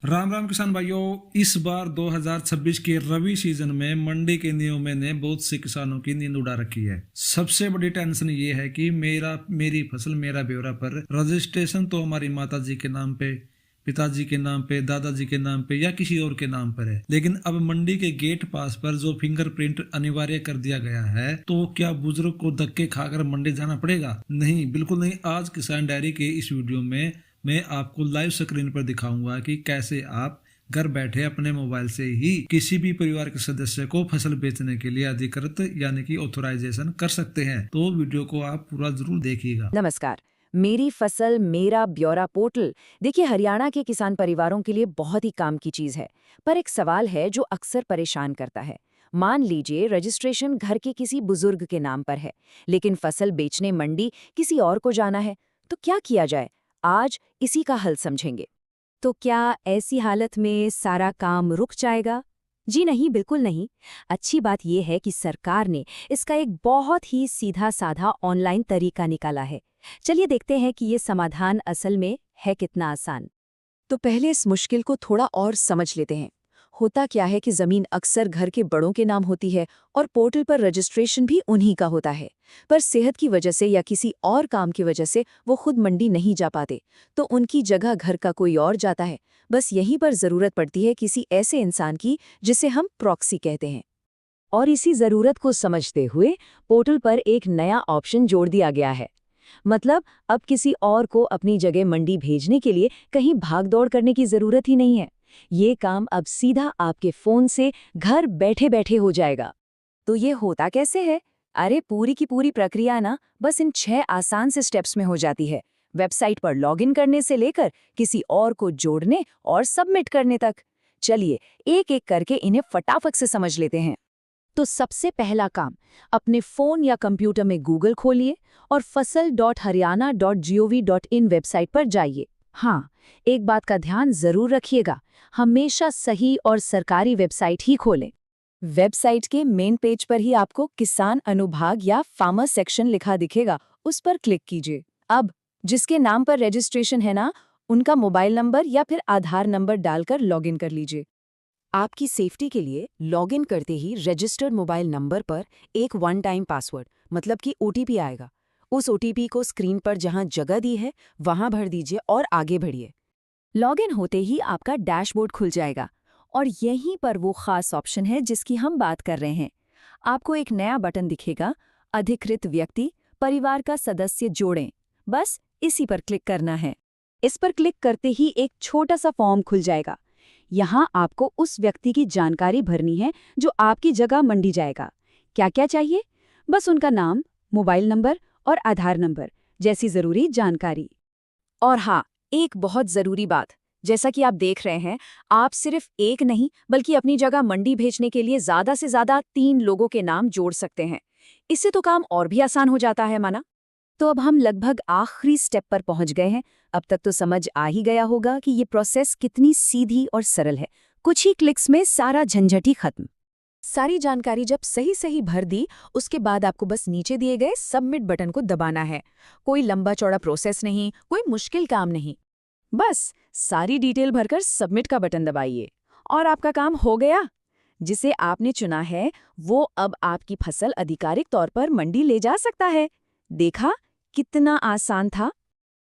राम राम किसान भाइयों। इस बार 2026 के रबी सीजन में मंडी के नियमों ने बहुत से किसानों की नींद उड़ा रखी है। सबसे बड़ी टेंशन ये है कि मेरी फसल मेरा ब्यौरा पर रजिस्ट्रेशन तो हमारी माता जी के नाम पे, पिताजी के नाम पे, दादाजी के नाम पे या किसी और के नाम पर है, लेकिन अब मंडी के गेट पास पर जो फिंगरप्रिंट अनिवार्य कर दिया गया है, तो क्या बुजुर्ग को धक्के खाकर मंडी जाना पड़ेगा? नहीं, बिल्कुल नहीं। आज किसान डायरी के इस वीडियो में मैं आपको लाइव स्क्रीन पर दिखाऊंगा कि कैसे आप घर बैठे अपने मोबाइल से ही किसी भी परिवार के सदस्य को फसल बेचने के लिए अधिकृत यानी कि ऑथराइजेशन कर सकते हैं। तो वीडियो को आप पूरा जरूर देखिएगा। नमस्कार। मेरी फसल मेरा ब्यौरा पोर्टल देखिए हरियाणा के किसान परिवारों के लिए बहुत ही काम की चीज है। पर एक सवाल है जो अक्सर परेशान करता है। मान लीजिए रजिस्ट्रेशन घर के किसी बुजुर्ग के नाम पर है, लेकिन फसल बेचने मंडी किसी और को जाना है, तो क्या किया जाए? आज इसी का हल समझेंगे। तो क्या ऐसी हालत में सारा काम रुक जाएगा? जी नहीं, बिल्कुल नहीं। अच्छी बात यह है कि सरकार ने इसका एक बहुत ही सीधा साधा ऑनलाइन तरीका निकाला है। चलिए देखते हैं कि ये समाधान असल में है कितना आसान। तो पहले इस मुश्किल को थोड़ा और समझ लेते हैं। होता क्या है कि जमीन अक्सर घर के बड़ों के नाम होती है और पोर्टल पर रजिस्ट्रेशन भी उन्हीं का होता है, पर सेहत की वजह से या किसी और काम की वजह से वो खुद मंडी नहीं जा पाते, तो उनकी जगह घर का कोई और जाता है। बस यहीं पर जरूरत पड़ती है किसी ऐसे इंसान की जिसे हम प्रॉक्सी कहते हैं। और इसी जरूरत को समझते हुए पोर्टल पर एक नया ऑप्शन जोड़ दिया गया है। मतलब अब किसी और को अपनी जगह मंडी भेजने के लिए कहीं भागदौड़ करने की जरूरत ही नहीं है। ये काम अब सीधा आपके फोन से घर बैठे बैठे हो जाएगा। तो ये होता कैसे है? अरे पूरी की पूरी प्रक्रिया ना बस इन 6 आसान से स्टेप्स में हो जाती है। वेबसाइट पर लॉगिन करने से लेकर किसी और को जोड़ने और सबमिट करने तक। चलिए एक एक करके इन्हें फटाफट से समझ लेते हैं। तो सबसे पहला काम, अपने फोन या कंप्यूटर में गूगल खोलिए और fasal.haryana.gov.in वेबसाइट पर जाइए। हाँ, एक बात का ध्यान जरूर रखिएगा, हमेशा सही और सरकारी वेबसाइट ही खोलें। वेबसाइट के मेन पेज पर ही आपको किसान अनुभाग या फार्मर सेक्शन लिखा दिखेगा, उस पर क्लिक कीजिए। अब जिसके नाम पर रजिस्ट्रेशन है ना, उनका मोबाइल नंबर या फिर आधार नंबर डालकर लॉगिन कर लीजिए। आपकी सेफ्टी के लिए लॉगिन करते ही रजिस्टर्ड मोबाइल नंबर पर एक वन टाइम पासवर्ड मतलब कि ओटीपी आएगा। उस ओटीपी को स्क्रीन पर जहां जगह दी है वहां भर दीजिए और आगे बढ़िए। लॉगिन होते ही आपका डैशबोर्ड खुल जाएगा और यहीं पर वो खास ऑप्शन है जिसकी हम बात कर रहे हैं। आपको एक नया बटन दिखेगा, अधिकृत व्यक्ति परिवार का सदस्य जोड़ें। बस इसी पर क्लिक करना है। इस पर क्लिक करते ही एक छोटा सा फॉर्म खुल जाएगा। यहाँ आपको उस व्यक्ति की जानकारी भरनी है जो आपकी जगह मंडी जाएगा। क्या क्या चाहिए? बस उनका नाम, मोबाइल नंबर और आधार नंबर जैसी जरूरी जानकारी। और हाँ, एक बहुत जरूरी बात, जैसा कि आप देख रहे हैं, आप सिर्फ एक नहीं बल्कि अपनी जगह मंडी भेजने के लिए ज्यादा से ज्यादा 3 लोगों के नाम जोड़ सकते हैं। इससे तो काम और भी आसान हो जाता है माना। तो अब हम लगभग आखिरी स्टेप पर पहुंच गए हैं। अब तक तो समझ आ ही गया होगा कि ये प्रोसेस कितनी सीधी और सरल है। कुछ ही क्लिक्स में सारा झंझट ही खत्म। सारी जानकारी जब सही सही भर दी, उसके बाद आपको बस नीचे दिए गए सबमिट बटन को दबाना है। कोई लंबा चौड़ा प्रोसेस नहीं, कोई मुश्किल काम नहीं। बस सारी डिटेल भरकर सबमिट का बटन दबाइए और आपका काम हो गया। जिसे आपने चुना है वो अब आपकी फसल आधिकारिक तौर पर मंडी ले जा सकता है। देखा कितना आसान था?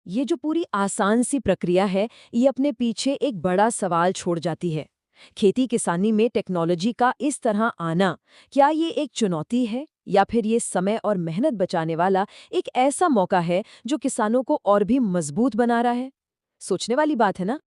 ये जो पूरी आसान सी प्रक्रिया है, ये अपने पीछे एक बड़ा सवाल छोड़ जाती है। खेती किसानी में टेक्नोलॉजी का इस तरह आना, क्या ये एक चुनौती है या फिर ये समय और मेहनत बचाने वाला एक ऐसा मौका है जो किसानों को और भी मजबूत बना रहा है? सोचने वाली बात है ना?